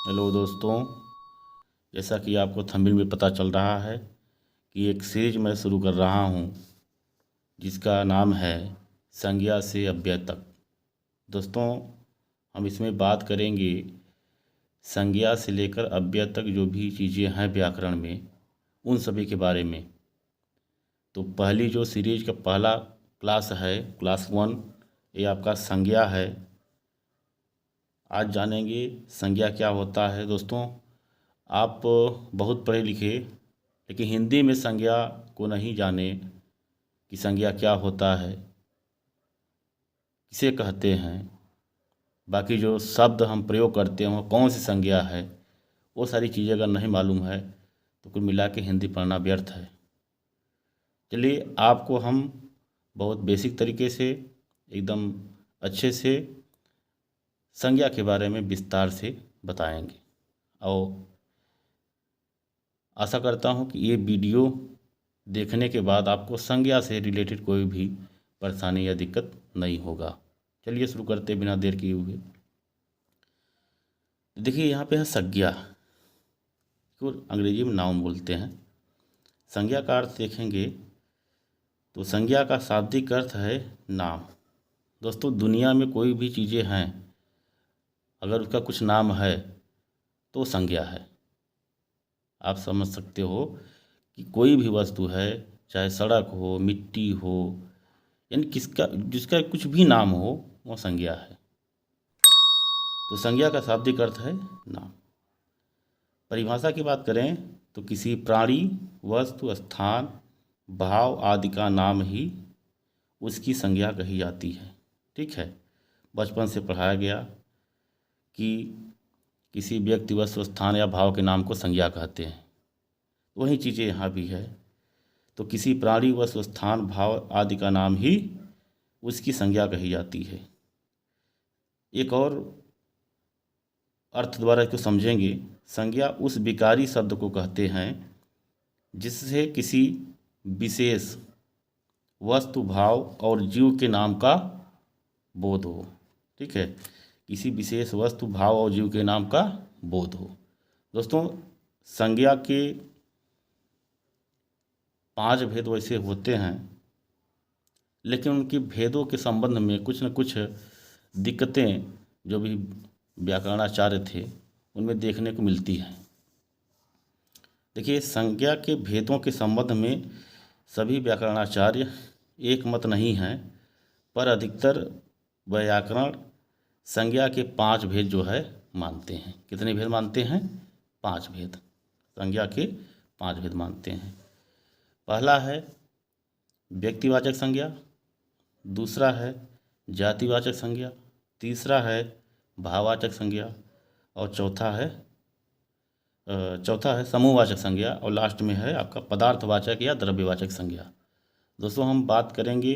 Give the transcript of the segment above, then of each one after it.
Hello दोस्तों, जैसा कि आपको थंबनेल में पता चल रहा है कि एक सीरीज मैं शुरू कर रहा हूं जिसका नाम है संज्ञा से अव्यय तक। दोस्तों, हम इसमें बात करेंगे संज्ञा से लेकर अव्यय तक जो भी चीज़ें हैं व्याकरण में, उन सभी के बारे में। तो पहली जो सीरीज का पहला क्लास है, क्लास 1, ये आपका संज्ञा है। आज जानेंगे संज्ञा क्या होता है। दोस्तों, आप बहुत पढ़े लिखे लेकिन हिंदी में संज्ञा को नहीं जाने कि संज्ञा क्या होता है, किसे कहते हैं, बाकी जो शब्द हम प्रयोग करते हैं वो कौन सी संज्ञा है, वो सारी चीज़ें अगर नहीं मालूम है तो कुल मिला के हिंदी पढ़ना व्यर्थ है। चलिए, आपको हम बहुत बेसिक तरीके से एकदम अच्छे से संज्ञा के बारे में विस्तार से बताएंगे और आशा करता हूँ कि ये वीडियो देखने के बाद आपको संज्ञा से रिलेटेड कोई भी परेशानी या दिक्कत नहीं होगा। चलिए शुरू करते बिना देर किए हुए। देखिए, यहाँ पे है संज्ञा, को अंग्रेजी में नाउन बोलते हैं। संज्ञा का अर्थ देखेंगे तो संज्ञा का शाब्दिक अर्थ है नाम। दोस्तों, दुनिया में कोई भी चीज़ें हैं, अगर उसका कुछ नाम है तो संज्ञा है। आप समझ सकते हो कि कोई भी वस्तु है, चाहे सड़क हो, मिट्टी हो, यानी किसका जिसका कुछ भी नाम हो वो संज्ञा है। तो संज्ञा का शाब्दिक अर्थ है नाम। परिभाषा की बात करें तो किसी प्राणी, वस्तु, स्थान, भाव आदि का नाम ही उसकी संज्ञा कही जाती है। ठीक है, बचपन से पढ़ाया गया कि किसी व्यक्ति, वस्तु, स्थान या भाव के नाम को संज्ञा कहते हैं। वही चीज़ें यहाँ भी है। तो किसी प्राणी, वस्तु, स्थान, भाव आदि का नाम ही उसकी संज्ञा कही जाती है। एक और अर्थ द्वारा इसको समझेंगे। संज्ञा उस विकारी शब्द को कहते हैं जिससे किसी विशेष वस्तु, भाव और जीव के नाम का बोध हो। ठीक है, किसी विशेष वस्तु, भाव और जीव के नाम का बोध हो। दोस्तों, संज्ञा के 5 भेद वैसे होते हैं, लेकिन उनके भेदों के संबंध में कुछ न कुछ दिक्कतें जो भी व्याकरणाचार्य थे उनमें देखने को मिलती हैं। देखिए, संज्ञा के भेदों के संबंध में सभी व्याकरणाचार्य एक मत नहीं हैं, पर अधिकतर व्याकरण संज्ञा के 5 भेद जो है मानते हैं। कितने भेद मानते हैं? 5 भेद। संज्ञा के 5 भेद मानते हैं। पहला है व्यक्तिवाचक संज्ञा, दूसरा है जातिवाचक संज्ञा, तीसरा है भाववाचक संज्ञा और चौथा है समूहवाचक संज्ञा और लास्ट में है आपका पदार्थवाचक या द्रव्यवाचक संज्ञा। दोस्तों, हम बात करेंगे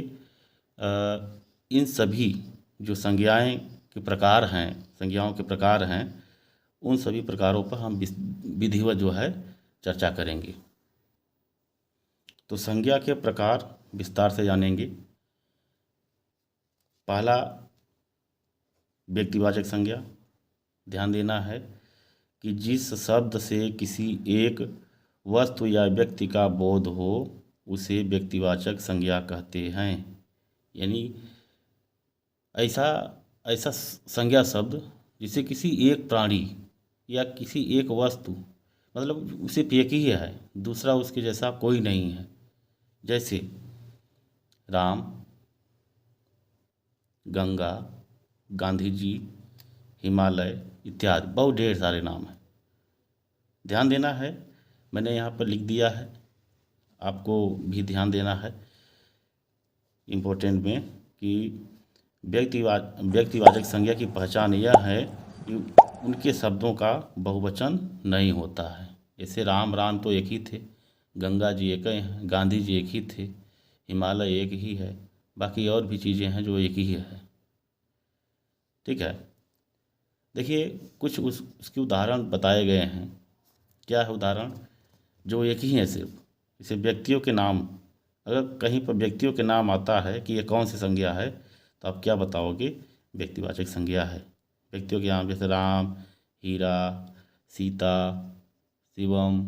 इन सभी जो संज्ञाएं के प्रकार हैं, संज्ञाओं के प्रकार हैं, उन सभी प्रकारों पर हम विधिवत जो है चर्चा करेंगे। तो संज्ञा के प्रकार विस्तार से जानेंगे। पहला व्यक्तिवाचक संज्ञा। ध्यान देना है कि जिस शब्द से किसी एक वस्तु या व्यक्ति का बोध हो उसे व्यक्तिवाचक संज्ञा कहते हैं। यानी ऐसा ऐसा संज्ञा शब्द जिसे किसी एक प्राणी या किसी एक वस्तु, मतलब उसे एक ही है, दूसरा उसके जैसा कोई नहीं है। जैसे राम, गंगा, गांधी जी, हिमालय इत्यादि बहुत ढेर सारे नाम हैं। ध्यान देना है, मैंने यहाँ पर लिख दिया है, आपको भी ध्यान देना है इम्पोर्टेंट में कि व्यक्तिवाचक संज्ञा की पहचान यह है कि उनके शब्दों का बहुवचन नहीं होता है। जैसे राम तो एक ही थे, गंगा जी एक ही हैं, गांधी जी एक ही थे, हिमालय एक ही है, बाकी और भी चीज़ें हैं जो एक ही है। ठीक है, देखिए कुछ उसके उदाहरण बताए गए हैं। क्या है उदाहरण? जो एक ही है सिर्फ, जैसे व्यक्तियों के नाम, अगर कहीं पर व्यक्तियों के नाम आता है कि ये कौन सी संज्ञा है तो आप क्या बताओगे? व्यक्तिवाचक संज्ञा है। व्यक्तियों के नाम जैसे राम, हीरा, सीता, शिवम,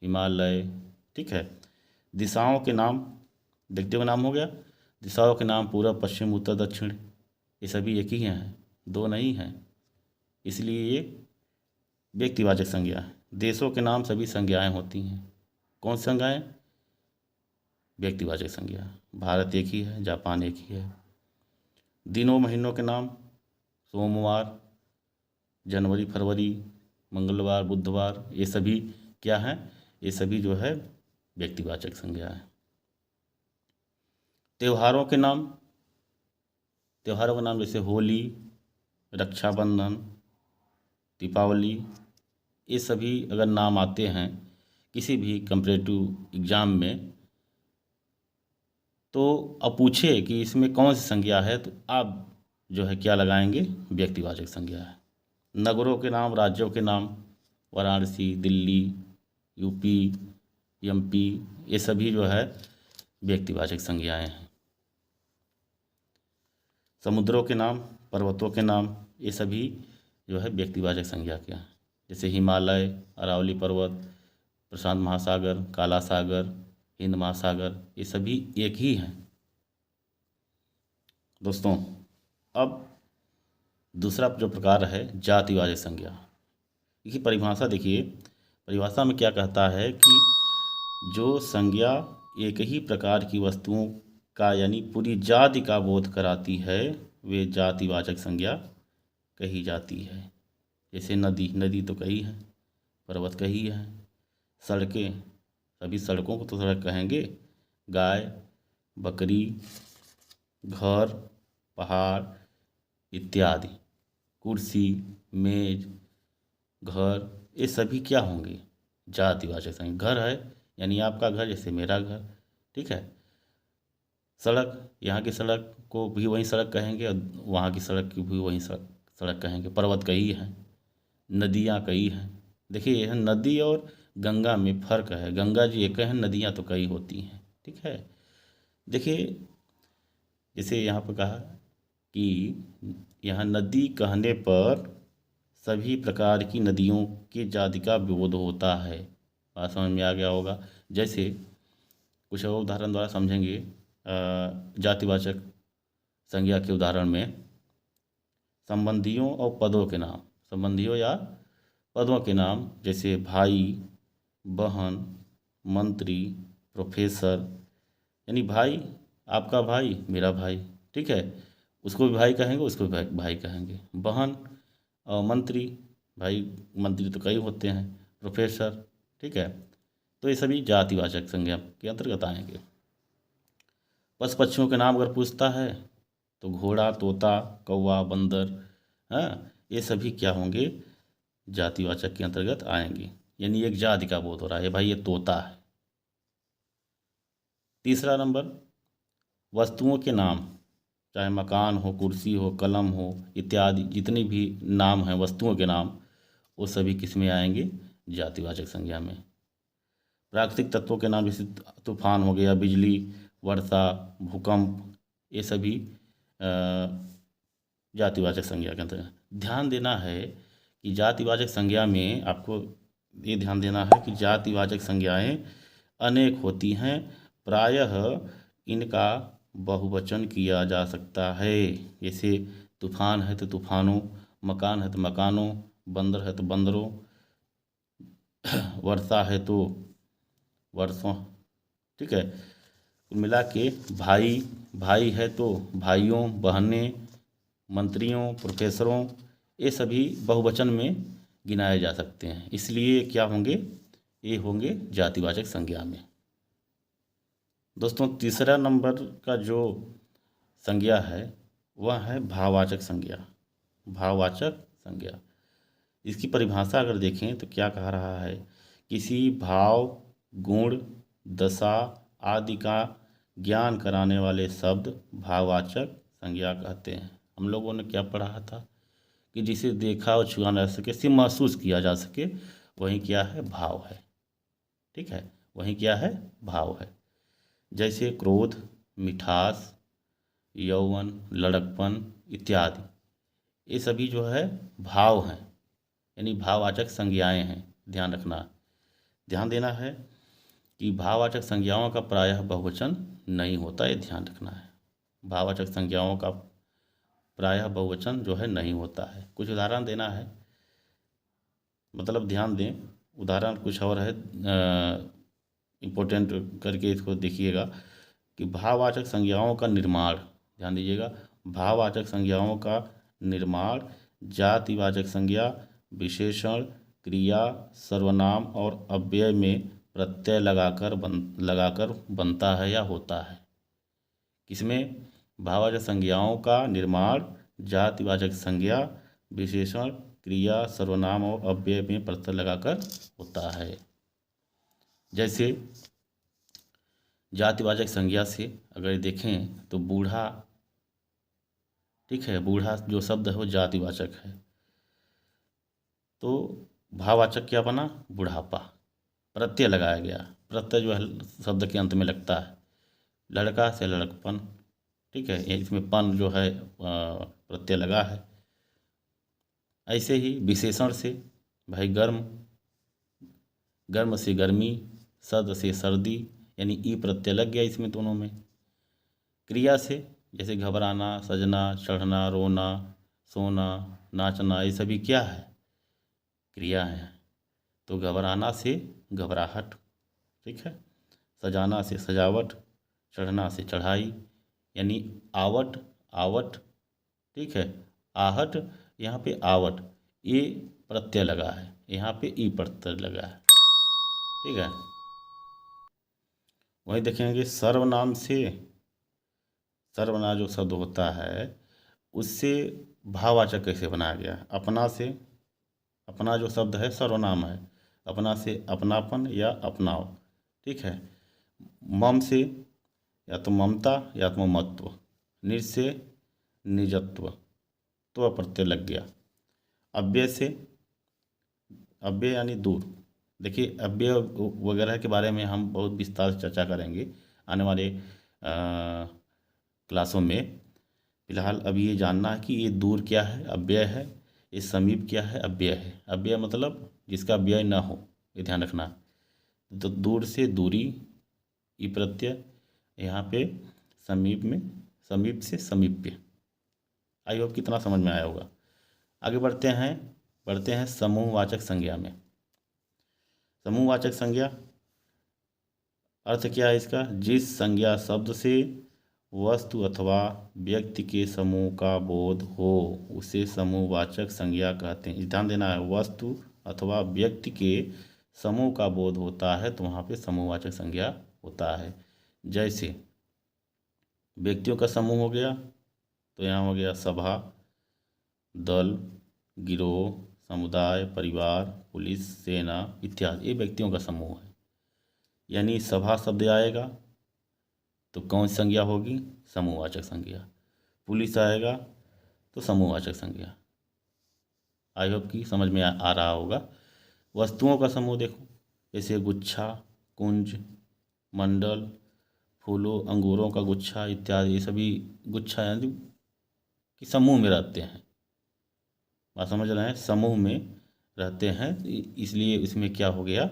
हिमालय। ठीक है। दिशाओं के नाम, देखते हुए नाम हो गया। दिशाओं के नाम पूर्व, पश्चिम, उत्तर, दक्षिण, ये सभी एक ही हैं, दो नहीं हैं, इसलिए ये व्यक्तिवाचक संज्ञा है। देशों के नाम सभी संज्ञाएं होती हैं। कौन सी संज्ञाएं? व्यक्तिवाचक संज्ञा। भारत एक ही है, जापान एक ही है। दिनों महीनों के नाम, सोमवार, जनवरी, फरवरी, मंगलवार, बुधवार, ये सभी क्या हैं? ये सभी जो है व्यक्तिवाचक संज्ञा है। त्योहारों के नाम, त्योहारों के नाम जैसे होली, रक्षाबंधन, दीपावली, ये सभी अगर नाम आते हैं किसी भी कंपैरेटिव एग्ज़ाम में, तो अब पूछे कि इसमें कौन सी संज्ञा है, तो आप जो है क्या लगाएंगे? व्यक्तिवाचक संज्ञा है। नगरों के नाम, राज्यों के नाम, वाराणसी, दिल्ली, यूपी, एमपी, ये सभी जो है व्यक्तिवाचक संज्ञाएं हैं। समुद्रों के नाम, पर्वतों के नाम, ये सभी जो है व्यक्तिवाचक संज्ञा क्या है। जैसे हिमालय, अरावली पर्वत, प्रशांत महासागर, काला सागर, हिंद महासागर, ये सभी एक ही हैं। दोस्तों, अब दूसरा जो प्रकार है जातिवाचक संज्ञा। इसकी परिभाषा देखिए। परिभाषा में क्या कहता है कि जो संज्ञा एक ही प्रकार की वस्तुओं का यानी पूरी जाति का बोध कराती है, वे जातिवाचक संज्ञा कही जाती है। जैसे नदी, नदी तो कई है, पर्वत कई है, सड़कें, सभी सड़कों को तो सड़क कहेंगे, गाय, बकरी, घर, पहाड़ इत्यादि, कुर्सी, मेज, घर, ये सभी क्या होंगे? जातिवाचक संज्ञा। घर है यानी आपका घर, जैसे मेरा घर। ठीक है। सड़क, यहाँ की सड़क को भी वही सड़क कहेंगे और वहाँ की सड़क की भी वही सड़क सड़क कहेंगे। पर्वत कई है, नदियाँ कई हैं। देखिए, यह नदी और गंगा में फ़र्क है। गंगा जी एक है, नदियाँ तो कई होती हैं। ठीक है। देखिए, जैसे यहाँ पर कहा कि यहाँ नदी कहने पर सभी प्रकार की नदियों की जाति का विरोध होता है। बात समझ में आ गया होगा। जैसे कुछ और उदाहरण द्वारा समझेंगे। जातिवाचक संज्ञा के उदाहरण में संबंधियों और पदों के नाम, संबंधियों या पदों के नाम, जैसे भाई, बहन, मंत्री, प्रोफेसर। यानी भाई, आपका भाई, मेरा भाई। ठीक है। उसको भी भाई कहेंगे, उसको भी भाई कहेंगे। बहन और मंत्री, भाई मंत्री तो कई होते हैं। प्रोफेसर। ठीक है। तो ये सभी जातिवाचक संज्ञा के अंतर्गत आएंगे। पशु पक्षियों के नाम अगर पूछता है तो घोड़ा, तोता, कौवा, बंदर, हाँ, ये सभी क्या होंगे? जातिवाचक के अंतर्गत आएंगे। यानी एक जाति का बोध हो रहा है, भाई ये तोता है। तीसरा नंबर, वस्तुओं के नाम, चाहे मकान हो, कुर्सी हो, कलम हो इत्यादि, जितने भी नाम हैं वस्तुओं के नाम, वो सभी किस में आएंगे? जातिवाचक संज्ञा में। प्राकृतिक तत्वों के नाम, जैसे तूफान हो गया, बिजली, वर्षा, भूकंप, ये सभी जातिवाचक संज्ञा के अंतर्गत। ध्यान देना है कि जातिवाचक संज्ञा में आपको ये ध्यान देना है कि जातिवाचक संज्ञाएं अनेक होती हैं। प्रायः इनका बहुवचन किया जा सकता है। जैसे तूफान है तो तूफानों, मकान है तो मकानों, बंदर है तो बंदरों, वर्षा है तो वर्षों। ठीक है। कुल मिला के भाई, भाई है तो भाइयों, बहनें, मंत्रियों, प्रोफेसरों, ये सभी बहुवचन में गिनाए जा सकते हैं। इसलिए क्या होंगे? ये होंगे जातिवाचक संज्ञा में। दोस्तों, तीसरा नंबर का जो संज्ञा है वह है भाववाचक संज्ञा। भाववाचक संज्ञा, इसकी परिभाषा अगर देखें तो क्या कह रहा है? किसी भाव, गुण, दशा आदि का ज्ञान कराने वाले शब्द भाववाचक संज्ञा कहते हैं। हम लोगों ने क्या पढ़ा था कि जिसे देखा और छुआ जा सके, सिर्फ महसूस किया जा सके, वही क्या है? भाव है। ठीक है। वही क्या है? भाव है। जैसे क्रोध, मिठास, यौवन, लड़कपन इत्यादि, ये सभी जो है भाव हैं। यानी भाववाचक संज्ञाएं हैं। ध्यान रखना, ध्यान देना है कि भाववाचक संज्ञाओं का प्रायः बहुवचन नहीं होता, ये ध्यान रखना है। भाववाचक संज्ञाओं का प्रायः बहुवचन जो है नहीं होता है। कुछ उदाहरण देना है, मतलब ध्यान दें, उदाहरण कुछ और है, इम्पोर्टेंट करके इसको देखिएगा कि भाववाचक संज्ञाओं का निर्माण, ध्यान दीजिएगा, भाववाचक संज्ञाओं का निर्माण जातिवाचक संज्ञा, विशेषण, क्रिया, सर्वनाम और अव्यय में प्रत्यय लगाकर बनता है या होता है। किसमें? भाववाचक संज्ञाओं का निर्माण जातिवाचक संज्ञा, विशेषण, क्रिया, सर्वनाम और अव्यय में प्रत्यय लगाकर होता है। जैसे जातिवाचक संज्ञा से अगर देखें तो बूढ़ा, ठीक है, बूढ़ा जो शब्द है वो जातिवाचक है, तो भाववाचक क्या बना? बुढ़ापा। प्रत्यय लगाया गया, प्रत्यय जो है शब्द के अंत में लगता है, लड़का से लड़कपन, ठीक है, इसमें पन जो है प्रत्यय लगा है। ऐसे ही विशेषण से भाई गर्म, गर्म से गर्मी, सर्द से सर्दी, यानी ई प्रत्यय लग गया इसमें दोनों में। क्रिया से जैसे घबराना, सजना, चढ़ना, रोना, सोना, नाचना, ये सभी क्या है? क्रिया है। तो घबराना से घबराहट, ठीक है, सजाना से सजावट, चढ़ना से चढ़ाई, यानी आवट, आवट, ठीक है, आहट, यहाँ पे आवट, ये प्रत्यय लगा है, यहाँ पे ई प्रत्यय लगा है, ठीक है। वहीं देखेंगे सर्वनाम से, सर्वनाम जो शब्द होता है उससे भाववाचक कैसे बनाया गया? अपना से, अपना जो शब्द है सर्वनाम है, अपना से अपनापन या अपनाव, ठीक है। मम से या तो ममता या तो ममत्व, निज से निजत्व, तो प्रत्यय लग गया। अव्यय से, अव्यय यानी दूर। देखिए अव्यय वगैरह के बारे में हम बहुत विस्तार से चर्चा करेंगे आने वाले क्लासों में। फिलहाल अभी ये जानना है कि ये दूर क्या है? अव्यय है। ये समीप क्या है? अव्यय है। अव्यय मतलब जिसका व्यय ना हो, ये ध्यान रखना। तो दूर से दूरी, ई प्रत्यय, यहाँ पे समीप में, समीप से समीप्य। आई होप कितना समझ में आया होगा। आगे बढ़ते हैं समूहवाचक संज्ञा में। समूहवाचक संज्ञा अर्थ क्या है इसका? जिस संज्ञा शब्द से वस्तु अथवा व्यक्ति के समूह का बोध हो उसे समूहवाचक संज्ञा कहते हैं। ध्यान देना है, वस्तु अथवा व्यक्ति के समूह का बोध होता है तो वहाँ पे समूहवाचक संज्ञा होता है। जैसे व्यक्तियों का समूह हो गया तो यहाँ हो गया सभा, दल, गिरोह, समुदाय, परिवार, पुलिस, सेना इत्यादि, ये व्यक्तियों का समूह है। यानी सभा शब्द आएगा तो कौन सी संज्ञा होगी? समूहवाचक संज्ञा। पुलिस आएगा तो समूहवाचक संज्ञा। आई होप कि समझ में आ रहा होगा। वस्तुओं का समूह देखो, जैसे गुच्छा, कुंज, मंडल, फूलों, अंगूरों का गुच्छा इत्यादि, ये सभी गुच्छा यानी कि समूह में रहते हैं। बात समझ रहे हैं? समूह में रहते हैं, इसलिए इसमें क्या हो गया?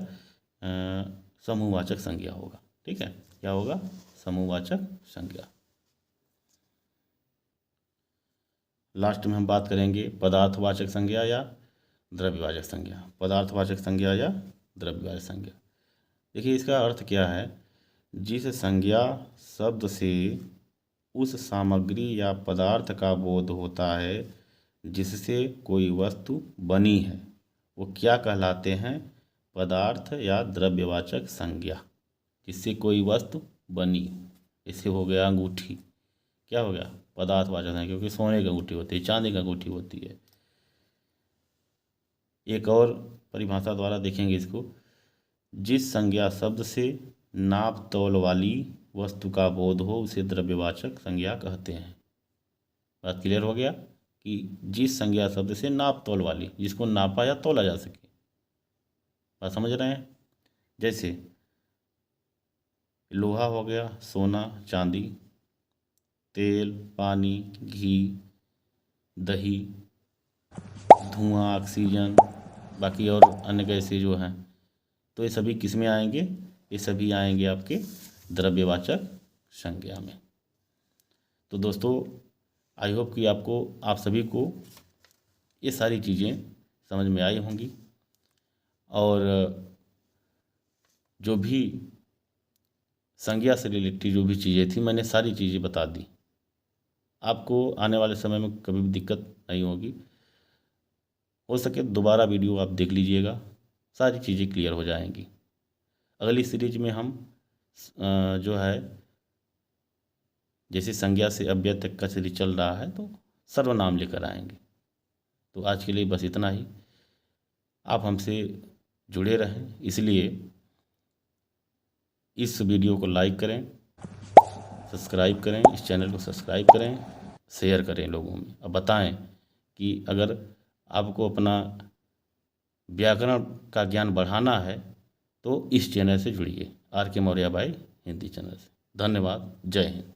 समूहवाचक संज्ञा होगा। ठीक है, क्या होगा? समूहवाचक संज्ञा। लास्ट में हम बात करेंगे पदार्थवाचक संज्ञा या द्रव्यवाचक संज्ञा। पदार्थवाचक संज्ञा या द्रव्यवाचक संज्ञा, देखिए इसका अर्थ क्या है? जिस संज्ञा शब्द से उस सामग्री या पदार्थ का बोध होता है जिससे कोई वस्तु बनी है, वो क्या कहलाते हैं? पदार्थ या द्रव्यवाचक संज्ञा। जिससे कोई वस्तु बनी, इससे हो गया अंगूठी, क्या हो गया? पदार्थवाचक है, क्योंकि सोने की अंगूठी होती है, चांदी की अंगूठी होती है। एक और परिभाषा द्वारा देखेंगे इसको, जिस संज्ञा शब्द से नाप तौल वाली वस्तु का बोध हो उसे द्रव्यवाचक संज्ञा कहते हैं। बात क्लियर हो गया कि जिस संज्ञा शब्द से नाप तौल वाली, जिसको नापा या तौला जा सके। बात समझ रहे हैं? जैसे लोहा हो गया, सोना, चांदी, तेल, पानी, घी, दही, धुआं, ऑक्सीजन, बाकी और अन्य कैसे जो हैं, तो ये सभी किस में आएंगे, ये सभी आएंगे आपके द्रव्यवाचक संज्ञा में। तो दोस्तों आई होप कि आप सभी को ये सारी चीज़ें समझ में आई होंगी, और जो भी संज्ञा से रिलेटेड जो भी चीज़ें थी मैंने सारी चीज़ें बता दी। आपको आने वाले समय में कभी भी दिक्कत नहीं होगी। हो सके दोबारा वीडियो आप देख लीजिएगा, सारी चीज़ें क्लियर हो जाएंगी। अगली सीरीज में हम जो है जैसे संज्ञा से अव्यय तक का सीरीज चल रहा है तो सर्वनाम लेकर आएंगे। तो आज के लिए बस इतना ही। आप हमसे जुड़े रहें, इसलिए इस वीडियो को लाइक करें, सब्सक्राइब करें, इस चैनल को सब्सक्राइब करें, शेयर करें लोगों में, और बताएं कि अगर आपको अपना व्याकरण का ज्ञान बढ़ाना है तो इस चैनल से जुड़िए, आर के मौर्य भाई हिंदी चैनल से। धन्यवाद। जय हिंद।